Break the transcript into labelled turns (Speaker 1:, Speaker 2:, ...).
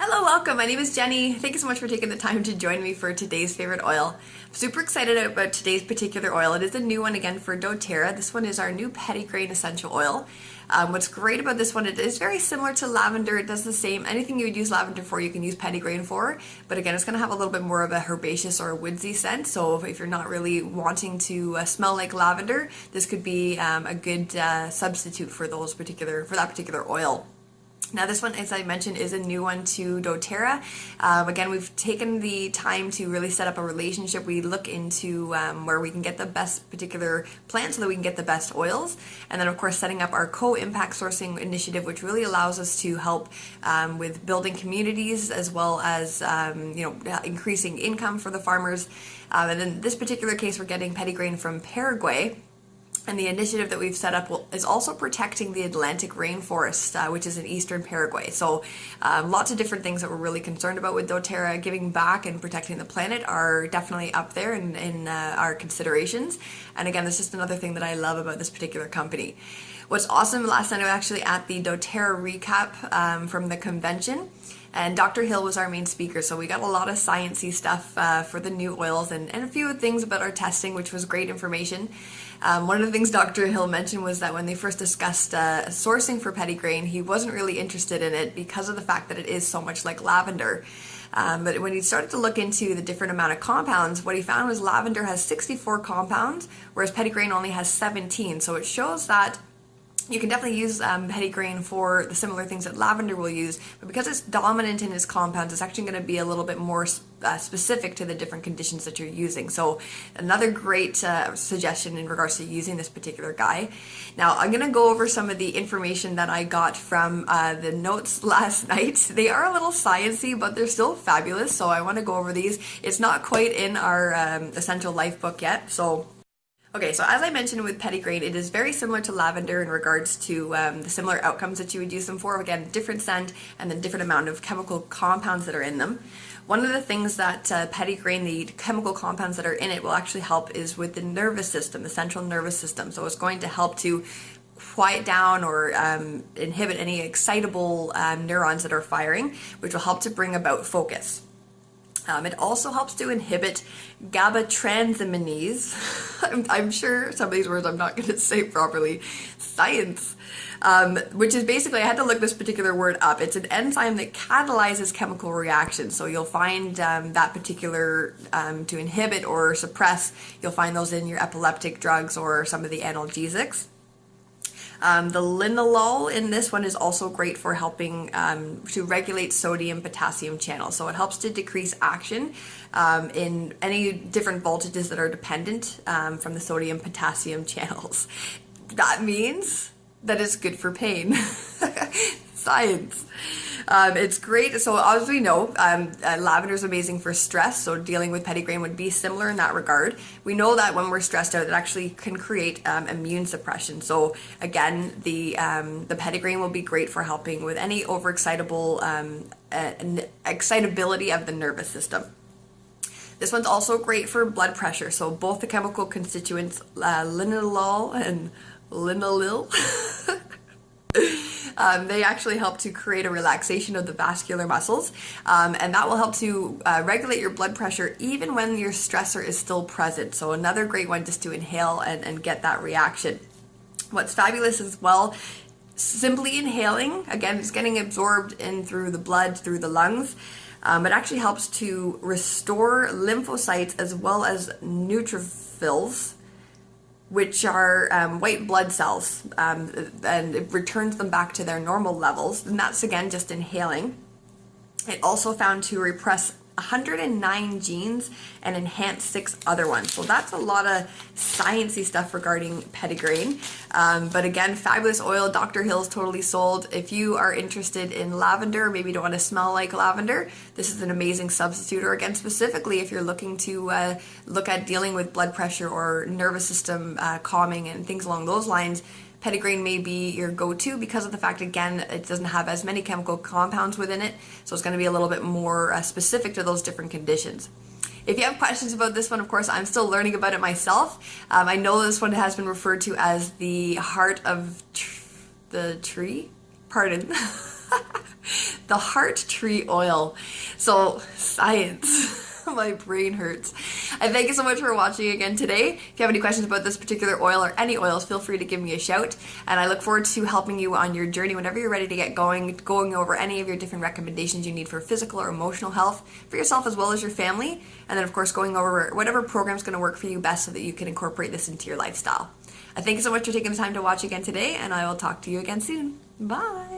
Speaker 1: Hello, welcome. My name is Jenny. Thank you so much for taking the time to join me for today's favorite oil. I'm super excited about today's particular oil. It is a new one again for doTERRA. This one is our new Petitgrain essential oil. What's great about this one, it is very similar to lavender. It does the same. Anything you would use lavender for, you can use Petitgrain for. But again, it's going to have a little bit more of a herbaceous or a woodsy scent. So if you're not really wanting to smell like lavender, this could be a good substitute for that particular oil. Now this one, as I mentioned, is a new one to doTERRA. Again, we've taken the time to really set up a relationship. We look into where we can get the best particular plants so that we can get the best oils. And then of course setting up our co-impact sourcing initiative, which really allows us to help with building communities as well as increasing income for the farmers. And in this particular case, we're getting Petitgrain from Paraguay. And the initiative that we've set up is also protecting the Atlantic rainforest, which is in eastern Paraguay. So lots of different things that we're really concerned about with doTERRA. Giving back and protecting the planet are definitely up there in our considerations. And again, that's just another thing that I love about this particular company. What's awesome, last night I was actually at the doTERRA recap from the convention. And Dr. Hill was our main speaker, so we got a lot of sciencey stuff for the new oils and a few things about our testing, which was great information. One of the things Dr. Hill mentioned was that when they first discussed sourcing for Petitgrain, he wasn't really interested in it because of the fact that it is so much like lavender. But when he started to look into the different amount of compounds, what he found was lavender has 64 compounds, whereas Petitgrain only has 17. So it shows that you can definitely use Petitgrain for the similar things that lavender will use, but because it's dominant in its compounds, it's actually going to be a little bit more specific to the different conditions that you're using. So another great suggestion in regards to using this particular guy. Now I'm going to go over some of the information that I got from the notes last night. They are a little sciencey, but they're still fabulous, so I want to go over these. It's not quite in our Essential Life book yet, so okay, so as I mentioned with Petitgrain, it is very similar to lavender in regards to the similar outcomes that you would use them for. Again, different scent and the different amount of chemical compounds that are in them. One of the things that Petitgrain, the chemical compounds that are in it, will actually help is with the nervous system, the central nervous system. So it's going to help to quiet down or inhibit any excitable neurons that are firing, which will help to bring about focus. It also helps to inhibit GABA transaminase. I'm sure some of these words I'm not going to say properly. Science. Which is basically, I had to look this particular word up. It's an enzyme that catalyzes chemical reactions. So you'll find that particular, to inhibit or suppress, you'll find those in your epileptic drugs or some of the analgesics. The linalool in this one is also great for helping to regulate sodium-potassium channels. So it helps to decrease action in any different voltages that are dependent from the sodium-potassium channels. That means that it's good for pain. Science. It's great. So as we know, lavender is amazing for stress. So dealing with Petitgrain would be similar in that regard. We know that when we're stressed out, it actually can create immune suppression. So again, the Petitgrain will be great for helping with any overexcitable excitability of the nervous system. This one's also great for blood pressure. So both the chemical constituents, linalool and linalool, they actually help to create a relaxation of the vascular muscles, and that will help to regulate your blood pressure even when your stressor is still present. So another great one just to inhale and get that reaction. What's fabulous as well, simply inhaling, again, it's getting absorbed in through the blood, through the lungs. It actually helps to restore lymphocytes as well as neutrophils, which are white blood cells, and it returns them back to their normal levels, and that's again just inhaling. It also found to repress 109 genes and enhance 6 other ones. So that's a lot of sciencey stuff regarding Petitgrain. But again, fabulous oil. Dr. Hill's totally sold. If you are interested in lavender, maybe don't want to smell like lavender, this is an amazing substitute. Or again, specifically if you're looking to look at dealing with blood pressure or nervous system calming and things along those lines, Petitgrain may be your go-to because of the fact, again, it doesn't have as many chemical compounds within it, so it's going to be a little bit more specific to those different conditions. If you have questions about this one, of course, I'm still learning about it myself. I know this one has been referred to as the heart of the tree. Pardon. The heart tree oil. So, science. My brain hurts. I thank you so much for watching again today. If you have any questions about this particular oil or any oils, feel free to give me a shout. And I look forward to helping you on your journey whenever you're ready to get going over any of your different recommendations you need for physical or emotional health for yourself as well as your family. And then, of course, going over whatever program's going to work for you best so that you can incorporate this into your lifestyle. I thank you so much for taking the time to watch again today, and I will talk to you again soon. Bye.